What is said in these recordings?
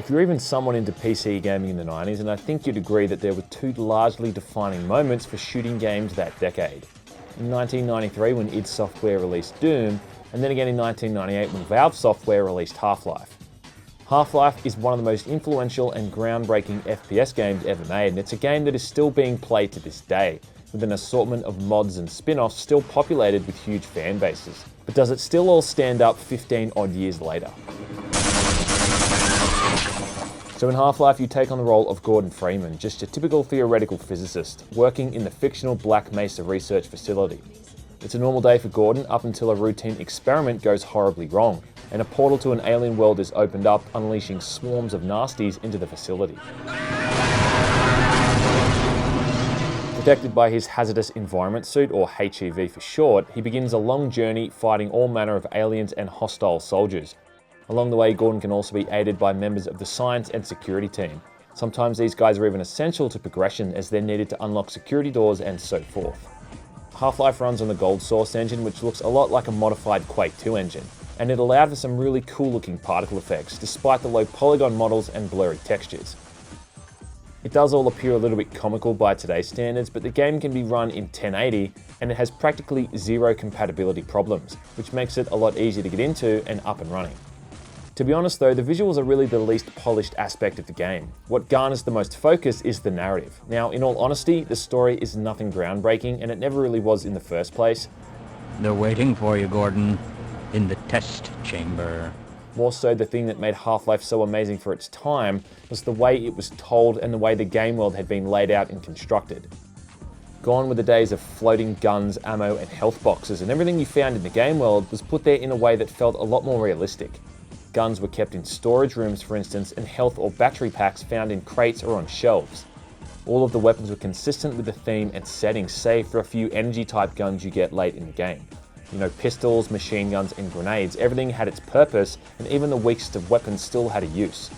If you're even somewhat into PC gaming in the 90s, and I think you'd agree that there were two largely defining moments for shooting games that decade. In 1993 when id Software released Doom, and then again in 1998 when Valve Software released Half-Life. Half-Life is one of the most influential and groundbreaking FPS games ever made, and it's a game that is still being played to this day, with an assortment of mods and spin-offs still populated with huge fan bases. But does it still all stand up 15 odd years later? So in Half-Life, you take on the role of Gordon Freeman, just your typical theoretical physicist, working in the fictional Black Mesa research facility. It's a normal day for Gordon up until a routine experiment goes horribly wrong, and a portal to an alien world is opened up, unleashing swarms of nasties into the facility. Protected by his hazardous environment suit, or HEV for short, he begins a long journey fighting all manner of aliens and hostile soldiers. Along the way, Gordon can also be aided by members of the science and security team. Sometimes these guys are even essential to progression as they're needed to unlock security doors and so forth. Half-Life runs on the Gold Source engine, which looks a lot like a modified Quake 2 engine, and it allowed for some really cool looking particle effects, despite the low polygon models and blurry textures. It does all appear a little bit comical by today's standards, but the game can be run in 1080, and it has practically zero compatibility problems, which makes it a lot easier to get into and up and running. To be honest though, the visuals are really the least polished aspect of the game. What garners the most focus is the narrative. Now, in all honesty, the story is nothing groundbreaking, and it never really was in the first place. They're waiting for you, Gordon, in the test chamber. More so, the thing that made Half-Life so amazing for its time was the way it was told and the way the game world had been laid out and constructed. Gone were the days of floating guns, ammo, and health boxes, and everything you found in the game world was put there in a way that felt a lot more realistic. Guns were kept in storage rooms, for instance, and health or battery packs found in crates or on shelves. All of the weapons were consistent with the theme and setting, save for a few energy-type guns you get late in the game. You know, pistols, machine guns, and grenades. Everything had its purpose, and even the weakest of weapons still had a use.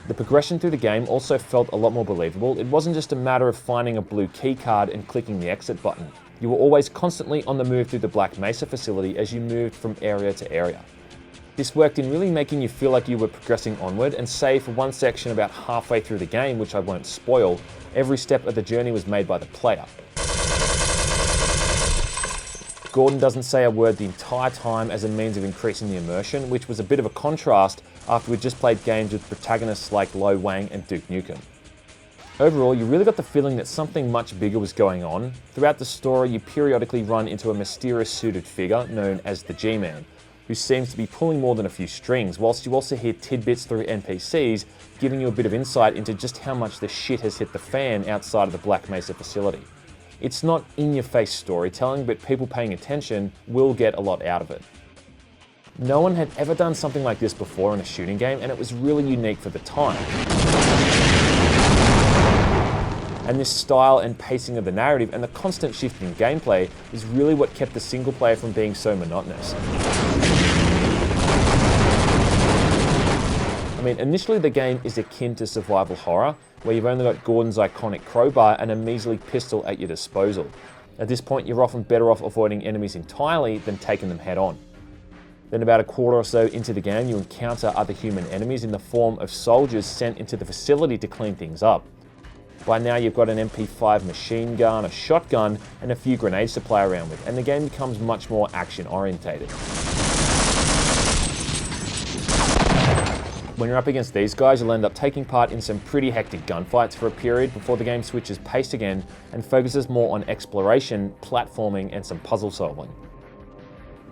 The progression through the game also felt a lot more believable. It wasn't just a matter of finding a blue key card and clicking the exit button. You were always constantly on the move through the Black Mesa facility as you moved from area to area. This worked in really making you feel like you were progressing onward, and save for one section about halfway through the game, which I won't spoil, every step of the journey was made by the player. Gordon doesn't say a word the entire time as a means of increasing the immersion, which was a bit of a contrast after we'd just played games with protagonists like Lo Wang and Duke Nukem. Overall, you really got the feeling that something much bigger was going on. Throughout the story, you periodically run into a mysterious suited figure known as the G-Man, who seems to be pulling more than a few strings, whilst you also hear tidbits through NPCs, giving you a bit of insight into just how much the shit has hit the fan outside of the Black Mesa facility. It's not in-your-face storytelling, but people paying attention will get a lot out of it. No one had ever done something like this before in a shooting game, and it was really unique for the time. And this style and pacing of the narrative and the constant shift in gameplay is really what kept the single player from being so monotonous. I mean, initially the game is akin to survival horror, where you've only got Gordon's iconic crowbar and a measly pistol at your disposal. At this point, you're often better off avoiding enemies entirely than taking them head on. Then about a quarter or so into the game, you encounter other human enemies in the form of soldiers sent into the facility to clean things up. By now you've got an MP5 machine gun, a shotgun, and a few grenades to play around with, and the game becomes much more action orientated. When you're up against these guys, you'll end up taking part in some pretty hectic gunfights for a period before the game switches pace again and focuses more on exploration, platforming, and some puzzle solving.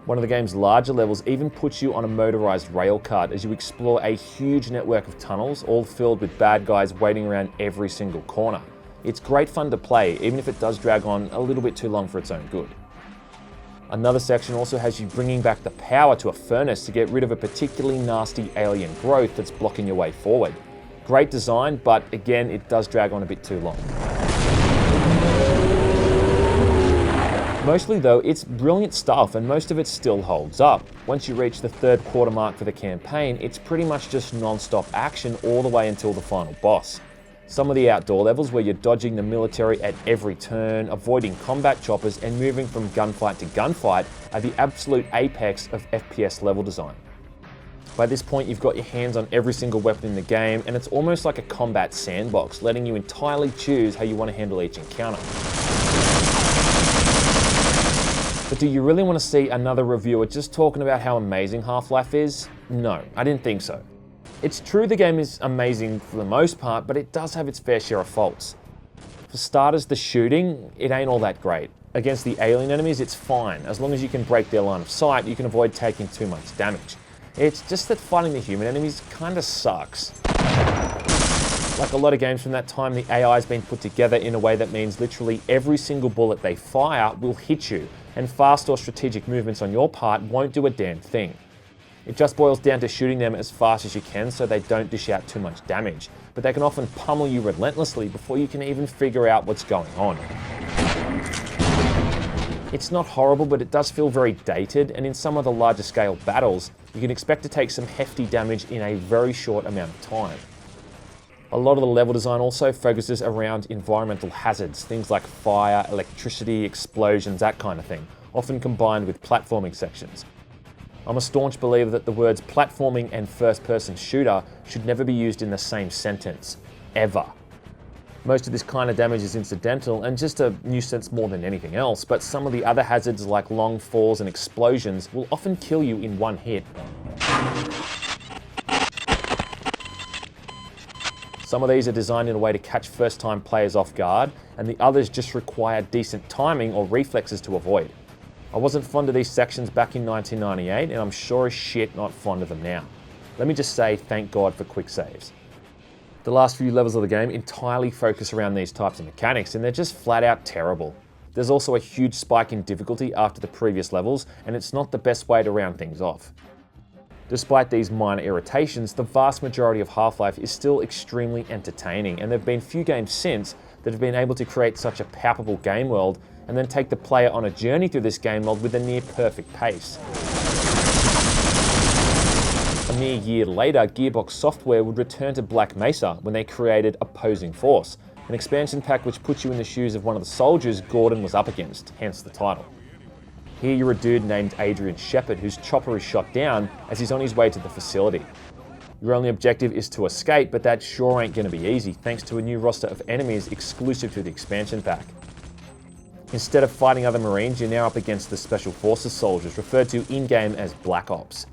One of the game's larger levels even puts you on a motorized rail cart as you explore a huge network of tunnels, all filled with bad guys waiting around every single corner. It's great fun to play, even if it does drag on a little bit too long for its own good. Another section also has you bringing back the power to a furnace to get rid of a particularly nasty alien growth that's blocking your way forward. Great design, but again, it does drag on a bit too long. Mostly though, it's brilliant stuff and most of it still holds up. Once you reach the third quarter mark for the campaign, it's pretty much just non-stop action all the way until the final boss. Some of the outdoor levels where you're dodging the military at every turn, avoiding combat choppers and moving from gunfight to gunfight are the absolute apex of FPS level design. By this point, you've got your hands on every single weapon in the game, and it's almost like a combat sandbox, letting you entirely choose how you want to handle each encounter. But do you really want to see another reviewer just talking about how amazing Half-Life is? No, I didn't think so. It's true the game is amazing for the most part, but it does have its fair share of faults. For starters, the shooting, it ain't all that great. Against the alien enemies, it's fine. As long as you can break their line of sight, you can avoid taking too much damage. It's just that fighting the human enemies kinda sucks. Like a lot of games from that time, the AI's been put together in a way that means literally every single bullet they fire will hit you, and fast or strategic movements on your part won't do a damn thing. It just boils down to shooting them as fast as you can so they don't dish out too much damage, but they can often pummel you relentlessly before you can even figure out what's going on. It's not horrible, but it does feel very dated, and in some of the larger scale battles, you can expect to take some hefty damage in a very short amount of time. A lot of the level design also focuses around environmental hazards, things like fire, electricity, explosions, that kind of thing, often combined with platforming sections. I'm a staunch believer that the words platforming and first-person shooter should never be used in the same sentence, ever. Most of this kind of damage is incidental and just a nuisance more than anything else, but some of the other hazards like long falls and explosions will often kill you in one hit. Some of these are designed in a way to catch first-time players off guard, and the others just require decent timing or reflexes to avoid. I wasn't fond of these sections back in 1998, and I'm sure as shit not fond of them now. Let me just say thank God for quick saves. The last few levels of the game entirely focus around these types of mechanics, and they're just flat out terrible. There's also a huge spike in difficulty after the previous levels, and it's not the best way to round things off. Despite these minor irritations, the vast majority of Half-Life is still extremely entertaining, and there have been few games since that have been able to create such a palpable game world and then take the player on a journey through this game world with a near perfect pace. A mere year later, Gearbox Software would return to Black Mesa when they created Opposing Force, an expansion pack which puts you in the shoes of one of the soldiers Gordon was up against, hence the title. Here you're a dude named Adrian Shepard whose chopper is shot down as he's on his way to the facility. Your only objective is to escape, but that sure ain't going to be easy thanks to a new roster of enemies exclusive to the expansion pack. Instead of fighting other Marines, you're now up against the Special Forces soldiers, referred to in-game as Black Ops.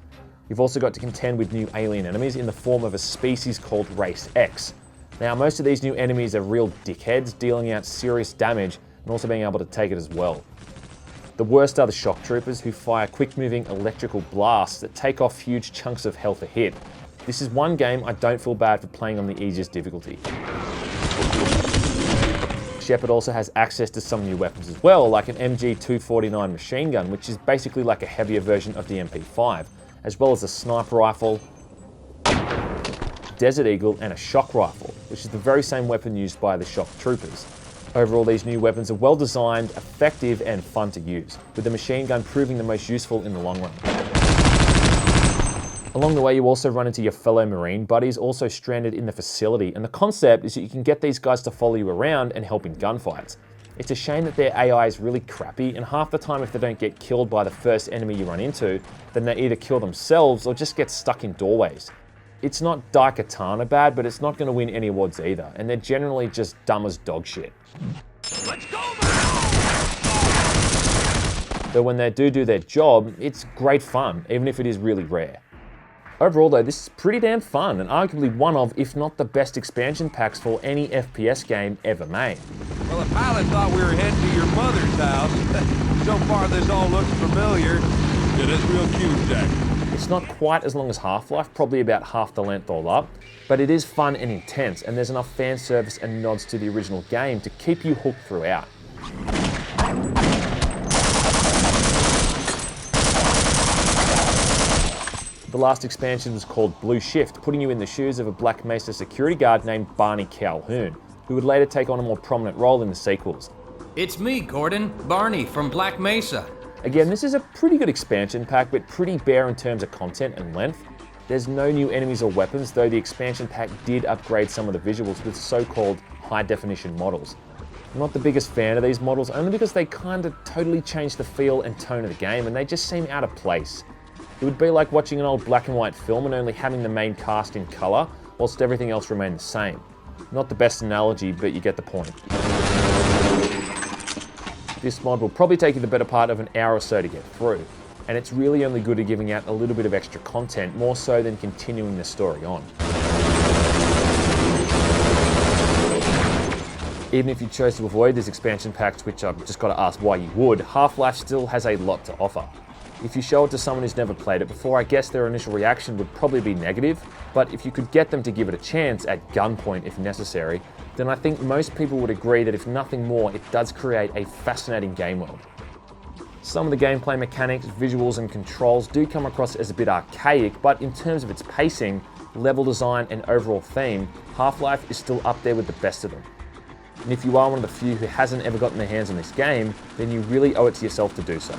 You've also got to contend with new alien enemies in the form of a species called Race X. Now, most of these new enemies are real dickheads, dealing out serious damage and also being able to take it as well. The worst are the shock troopers, who fire quick-moving electrical blasts that take off huge chunks of health a hit. This is one game I don't feel bad for playing on the easiest difficulty. Shepard also has access to some new weapons as well, like an MG249 machine gun, which is basically like a heavier version of the MP5, as well as a sniper rifle, Desert Eagle, and a shock rifle, which is the very same weapon used by the shock troopers. Overall, these new weapons are well designed, effective, and fun to use, with the machine gun proving the most useful in the long run. Along the way, you also run into your fellow Marine buddies also stranded in the facility, and the concept is that you can get these guys to follow you around and help in gunfights. It's a shame that their AI is really crappy, and half the time if they don't get killed by the first enemy you run into, then they either kill themselves or just get stuck in doorways. It's not Daikatana bad, but it's not going to win any awards either, and they're generally just dumb as dog shit. Let's go, though when they do their job, it's great fun, even if it is really rare. Overall though, this is pretty damn fun, and arguably one of, if not the best expansion packs for any FPS game ever made. Well, the pilot thought we were heading to your mother's house. So far this all looks familiar. Yeah, that's real cute, Jack. It's not quite as long as Half-Life, probably about half the length all up, but it is fun and intense, and there's enough fan service and nods to the original game to keep you hooked throughout. The last expansion was called Blue Shift, putting you in the shoes of a Black Mesa security guard named Barney Calhoun, who would later take on a more prominent role in the sequels. It's me, Gordon, Barney from Black Mesa. Again, this is a pretty good expansion pack, but pretty bare in terms of content and length. There's no new enemies or weapons, though the expansion pack did upgrade some of the visuals with so-called high-definition models. I'm not the biggest fan of these models, only because they kind of totally change the feel and tone of the game, and they just seem out of place. It would be like watching an old black and white film and only having the main cast in colour, whilst everything else remained the same. Not the best analogy, but you get the point. This mod will probably take you the better part of an hour or so to get through, and it's really only good at giving out a little bit of extra content, more so than continuing the story on. Even if you chose to avoid these expansion packs, which I've just got to ask why you would, Half-Life still has a lot to offer. If you show it to someone who's never played it before, I guess their initial reaction would probably be negative, but if you could get them to give it a chance, at gunpoint if necessary, then I think most people would agree that if nothing more, it does create a fascinating game world. Some of the gameplay mechanics, visuals and controls do come across as a bit archaic, but in terms of its pacing, level design and overall theme, Half-Life is still up there with the best of them. And if you are one of the few who hasn't ever gotten their hands on this game, then you really owe it to yourself to do so.